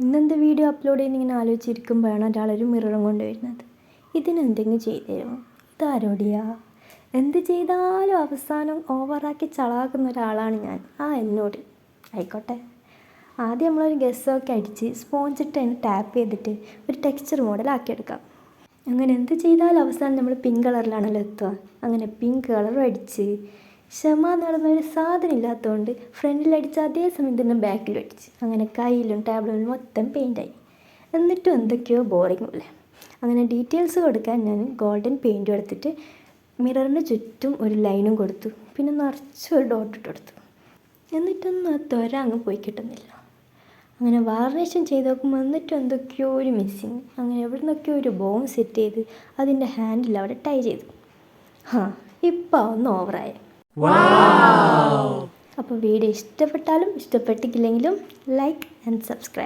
ഇന്നെന്ത് video upload ചെയ്യുന്ന ഇങ്ങനെ ആലോചിച്ചിരിക്കുമ്പോഴാണ് ഒരാളൊരു മിററും കൊണ്ടുവരുന്നത്. ഇതിനെന്തെങ്കിലും ചെയ്തു തരുമോ? ഇതാരോടിയാ? എന്ത് ചെയ്താലും അവസാനം ഓവറാക്കി ചളാക്കുന്ന ഒരാളാണ് ഞാൻ. എന്നോട് ആയിക്കോട്ടെ. ആദ്യം നമ്മളൊരു ഗസ്സൊക്കെ അടിച്ച് സ്പോഞ്ചിട്ട് അതിന് ടാപ്പ് ചെയ്തിട്ട് ഒരു ടെക്സ്ചർ മോഡലാക്കിയെടുക്കാം. അങ്ങനെ എന്ത് ചെയ്താലും അവസാനം നമ്മൾ പിങ്ക് കളറിലാണല്ലോ എത്തുക. അങ്ങനെ പിങ്ക് കളറും അടിച്ച് ക്ഷമ നടന്നൊരു സാധനം ഇല്ലാത്തതുകൊണ്ട് ഫ്രണ്ടിലടിച്ച് അതേ സമയം തന്നെ ബാക്കിലും അടിച്ച് അങ്ങനെ കയ്യിലും ടേബിളിലും മൊത്തം പെയിൻ്റായി. എന്നിട്ടും എന്തൊക്കെയോ ബോറിംഗ് പോലെ. അങ്ങനെ ഡീറ്റെയിൽസ് കൊടുക്കാൻ ഞാൻ ഗോൾഡൻ പെയിൻറ്റും എടുത്തിട്ട് മിററിന് ചുറ്റും ഒരു ലൈനും കൊടുത്തു. പിന്നെ നിറച്ചൊരു ഡോട്ട് ഇട്ട് കൊടുത്തു. എന്നിട്ടൊന്നും ആ ത്വര അങ്ങ് പോയി കിട്ടുന്നില്ല. അങ്ങനെ വാർണിഷൻ ചെയ്ത് നോക്കുമ്പോൾ എന്നിട്ടും എന്തൊക്കെയോ ഒരു മിസ്സിങ്. അങ്ങനെ എവിടെ നിന്നൊക്കെയോ ഒരു ബോം സെറ്റ് ചെയ്ത് അതിൻ്റെ ഹാൻഡിൽ അവിടെ ടൈ ചെയ്തു. ഇപ്പം ഒന്ന് ഓവറായി. അപ്പോൾ വീഡിയോ ഇഷ്ടപ്പെട്ടാലും ഇഷ്ടപ്പെട്ടിട്ടില്ലെങ്കിലും ലൈക്ക് ആൻഡ് സബ്സ്ക്രൈബ്.